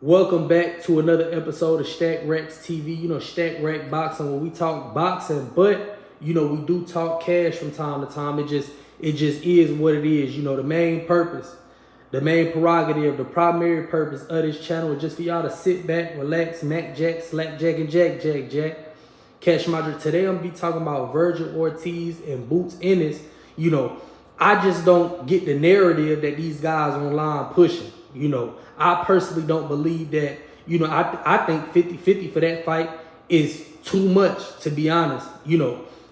Welcome back to another episode of Stack Racks TV. Stack Rack Boxing, where we talk boxing, but we do talk cash from time to time. It just is what it is. The main purpose, the main prerogative, the primary purpose of this channel is just for y'all to sit back, relax, Mac Jack, Slap Jack, and Jack. Cash my drink. Today I'm gonna be talking about Vergil Ortiz and Boots Ennis. I just don't get the narrative that these guys online pushing. I personally don't believe that, I think 50-50 for that fight is too much, to be honest.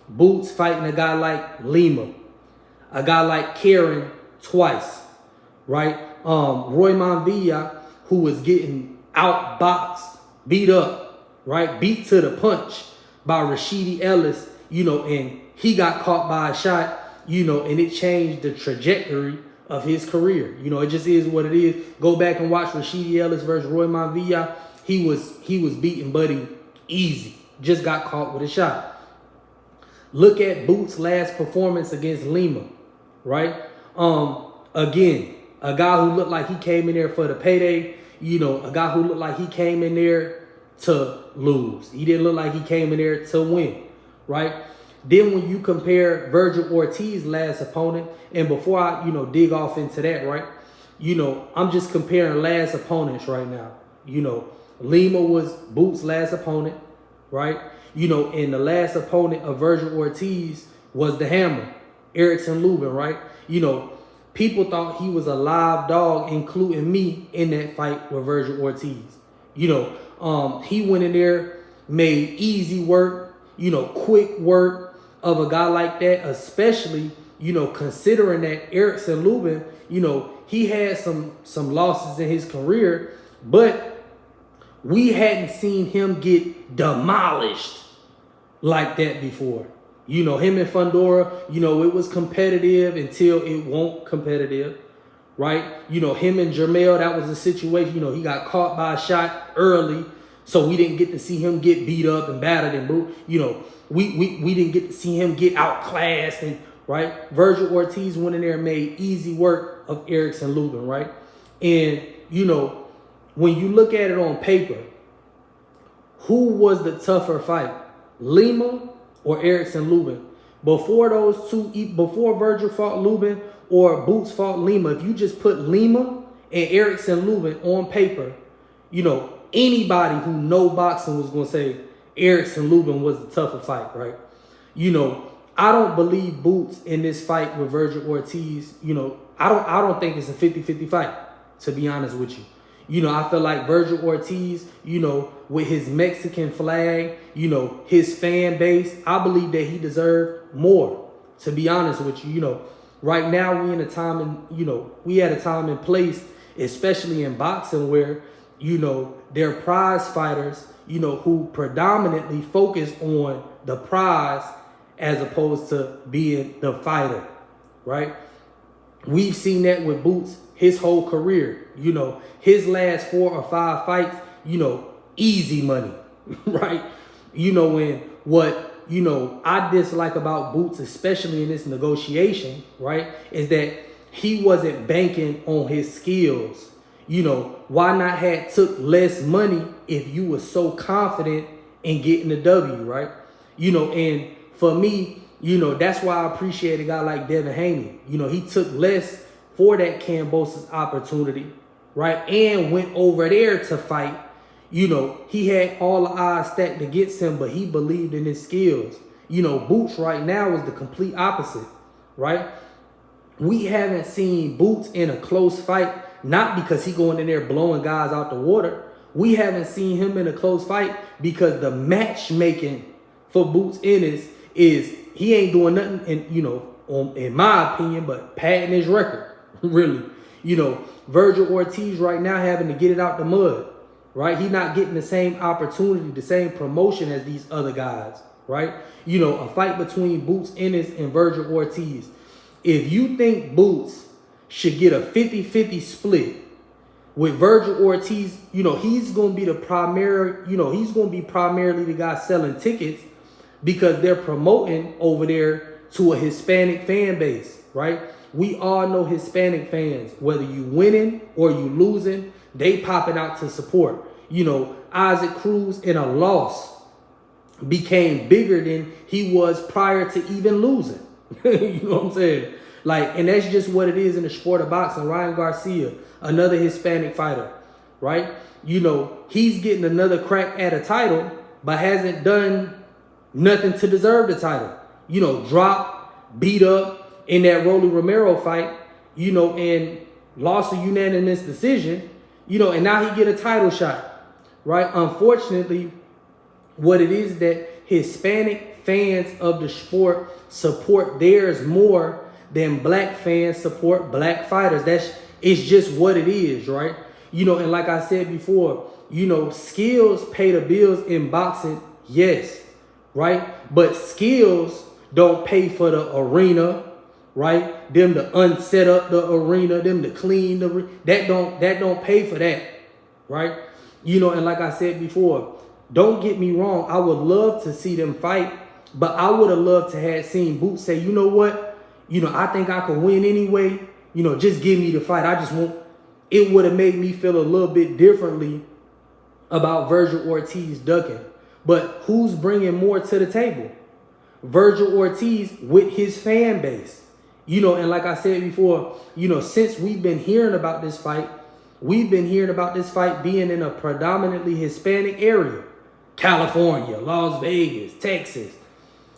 Boots fighting a guy like Lima, a guy like Karen twice, right? Roy Monvilla, who was getting outboxed, beat up, right? Beat to the punch by Rashidi Ellis, and he got caught by a shot, and it changed the trajectory of his career. It just is what it is. Go back and watch Rashidi Ellis versus Roy Monvilla. He was beating Buddy easy. Just got caught with a shot. Look at Boots' last performance against Lima, right? Again, a guy who looked like he came in there for the payday. A guy who looked like he came in there to lose. He didn't look like he came in there to win, right? Then when you compare Vergil Ortiz's last opponent, and before I, dig off into that, right? I'm just comparing last opponents right now. Lima was Boots' last opponent, right? And the last opponent of Vergil Ortiz was the Hammer, Erickson Lubin, right? People thought he was a live dog, including me, in that fight with Vergil Ortiz. He went in there, made easy work, quick work of a guy like that, especially, considering that Erickson Lubin, he had some losses in his career, but we hadn't seen him get demolished like that before. Him and Fundora, it was competitive until it won't competitive, right? Him and Jermell, that was a situation, he got caught by a shot early, so we didn't get to see him get beat up and battered and we didn't get to see him get outclassed, and right. Vergil Ortiz went in there and made easy work of Erickson Lubin, right? And when you look at it on paper, who was the tougher fight, Lima or Erickson Lubin? Before those two, before Vergil fought Lubin or Boots fought Lima, if you just put Lima and Erickson Lubin on paper, anybody who know boxing was going to say Erickson Lubin was the tougher fight, right? I don't believe Boots in this fight with Vergil Ortiz. I don't think it's a 50-50 fight, to be honest with you. I feel like Vergil Ortiz, with his Mexican flag, his fan base, I believe that he deserved more, to be honest with you. Right now we in a time and, we had a time and place, especially in boxing, where, they're prize fighters, who predominantly focus on the prize as opposed to being the fighter, right? We've seen that with Boots his whole career. His last 4 or 5 fights, easy money, right? And what, I dislike about Boots, especially in this negotiation, right, is that he wasn't banking on his skills. Why not have took less money if you were so confident in getting the W, right? And for me, that's why I appreciate a guy like Devin Haney. He took less for that Kambosos opportunity, right? And went over there to fight. He had all the odds stacked against him, but he believed in his skills. Boots right now is the complete opposite, right? We haven't seen Boots in a close fight, not because he going in there blowing guys out the water. We haven't seen him in a close fight because the matchmaking for Boots Ennis is he ain't doing nothing, and in my opinion, but padding his record, really. Vergil Ortiz right now having to get it out the mud, right? He not getting the same opportunity, the same promotion as these other guys, right? A fight between Boots Ennis and Vergil Ortiz. If you think Boots should get a 50-50 split with Vergil Ortiz, he's going to be the primary, he's going to be primarily the guy selling tickets because they're promoting over there to a Hispanic fan base, right? We all know Hispanic fans, whether you winning or you losing, they popping out to support. You know, Isaac Cruz in a loss became bigger than he was prior to even losing. You know what I'm saying? Like, and that's just what it is in the sport of boxing. Ryan Garcia, another Hispanic fighter, right? You know, he's getting another crack at a title, but hasn't done nothing to deserve the title. You know, dropped, beat up in that Rolly Romero fight, you know, and lost a unanimous decision, you know, and now he get a title shot, right? Unfortunately, what it is that Hispanic fans of the sport support theirs more than black fans support black fighters. It's just what it is, right? You know, and like I said before, you know, skills pay the bills in boxing, yes, right? But skills don't pay for the arena, right? Them to unset up the arena, them to clean the that don't pay for that, right? You know, and like I said before, don't get me wrong, I would love to see them fight, but I would have loved to have seen Boots say, you know what? You know, I think I could win anyway. You know, just give me the fight. I just want. It would have made me feel a little bit differently about Vergil Ortiz ducking. But who's bringing more to the table? Vergil Ortiz with his fan base. You know, and like I said before, you know, since we've been hearing about this fight, we've been hearing about this fight being in a predominantly Hispanic area. California, Las Vegas, Texas.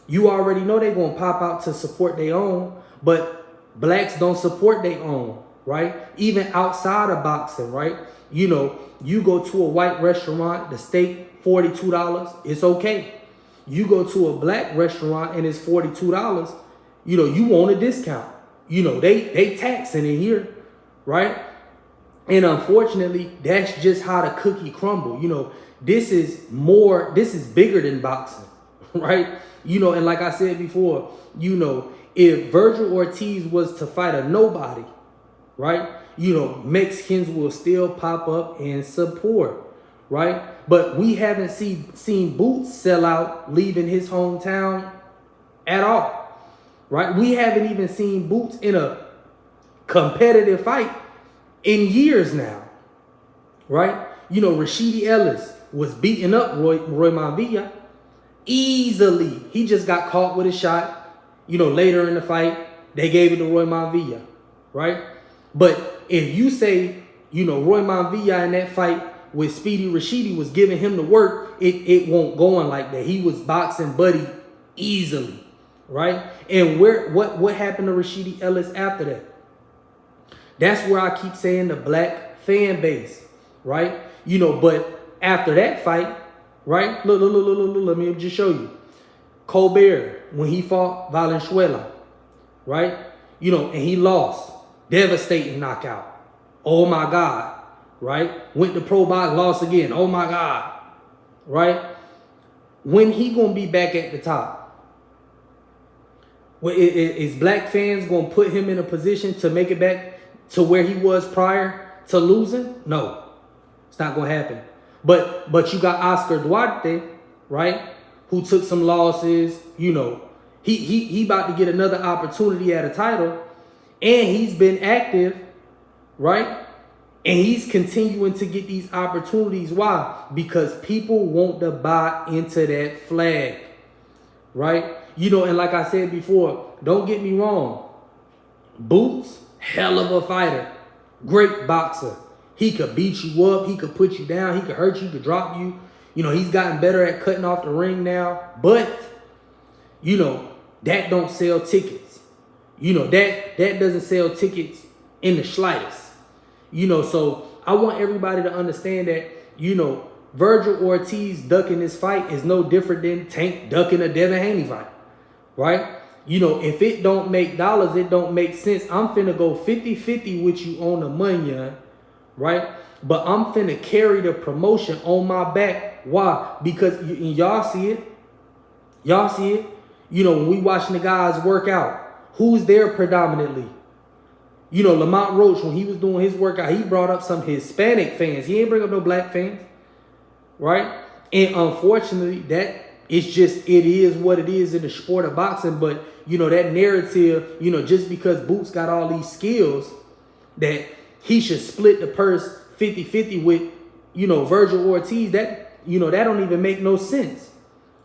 You already know they're going to pop out to support their own, but blacks don't support their own, right? Even outside of boxing, right? You know, you go to a white restaurant, the steak, $42, it's okay. You go to a black restaurant and it's $42, you know, you want a discount. You know, they taxing in here, right? And unfortunately, that's just how the cookie crumble. You know, this is bigger than boxing, right? You know, and like I said before, you know, if Vergil Ortiz was to fight a nobody, right? You know, Mexicans will still pop up and support, right? But we haven't seen Boots sell out leaving his hometown at all, right? We haven't even seen Boots in a competitive fight in years now, right? You know, Rashidi Ellis was beating up Roy Maivia easily. He just got caught with a shot. You know, later in the fight, they gave it to Roy Maivia, right? But if you say, you know, Roy Maivia in that fight with Speedy Rashidi was giving him the work, it won't go on like that. He was boxing Buddy easily, right? And what happened to Rashidi Ellis after that? That's where I keep saying the black fan base, right? You know, but after that fight, right? Look, let me just show you. Colbert, when he fought Valenzuela, right? You know, and he lost. Devastating knockout. Oh my God, right? Went to pro box, lost again. Oh my God, right? When he gonna be back at the top? Is black fans gonna put him in a position to make it back to where he was prior to losing? No, it's not gonna happen. But you got Oscar Duarte, right? Who took some losses. You know, he about to get another opportunity at a title. And he's been active, right? And he's continuing to get these opportunities. Why? Because people want to buy into that flag, right? You know, and like I said before, don't get me wrong. Boots, hell of a fighter. Great boxer. He could beat you up. He could put you down. He could hurt you. He could drop you. You know, he's gotten better at cutting off the ring now. But, you know, that don't sell tickets. You know, that doesn't sell tickets in the slightest. You know, so I want everybody to understand that, you know, Vergil Ortiz ducking this fight is no different than Tank ducking a Devin Haney fight, right? You know, if it don't make dollars, it don't make sense. I'm finna go 50-50 with you on the money, right? But I'm finna carry the promotion on my back. Why? Because y'all see it. Y'all see it. You know, when we watching the guys work out, who's there predominantly? You know, Lamont Roach, when he was doing his workout, he brought up some Hispanic fans. He ain't bring up no black fans, right? And unfortunately, that it's just, it is what it is in the sport of boxing. But, you know, that narrative, you know, just because Boots got all these skills, that he should split the purse 50-50 with, Vergil Ortiz, that, that don't even make no sense,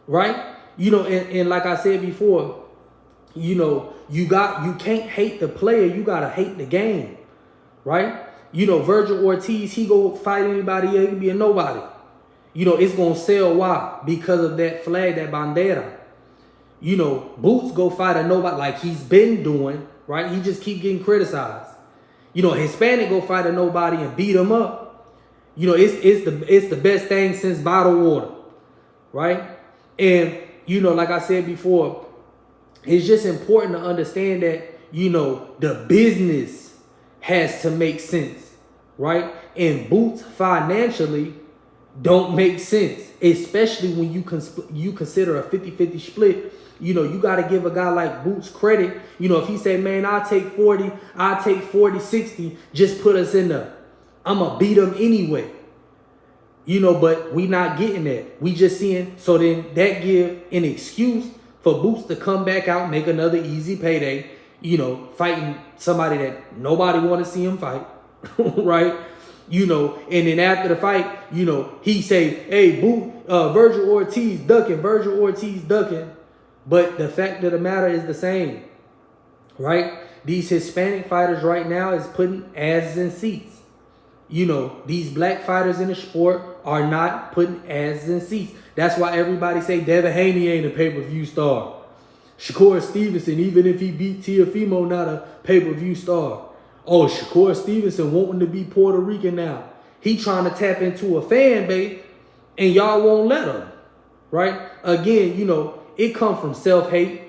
right? And like I said before, you can't hate the player, you gotta hate the game, right? Vergil Ortiz, he go fight anybody, he can be a nobody. It's gonna sell. Why? Because of that flag, that bandera. Boots go fight a nobody like he's been doing, right? He just keep getting criticized. Hispanic go fight a nobody and beat him up. It's the best thing since bottled water, right? And like I said before, it's just important to understand that the business has to make sense, right? And Boots financially don't make sense, especially when you consider a 50-50 split. You got to give a guy like Boots credit. If he say, man, I'll take 40, 60, just put us in the, I'm going to beat him anyway. But we not getting that. We just seeing, so then that give an excuse for Boots to come back out, make another easy payday, fighting somebody that nobody want to see him fight, right? And then after the fight, he say, hey, Vergil Ortiz ducking. But the fact of the matter is the same, right? These Hispanic fighters right now is putting asses in seats. These black fighters in the sport are not putting asses in seats. That's why everybody say Devin Haney ain't a pay-per-view star. Shakur Stevenson, even if he beat Teofimo, not a pay-per-view star. Oh, Shakur Stevenson wanting to be Puerto Rican now. He trying to tap into a fan base, and y'all won't let him, right? Again, it comes from self-hate.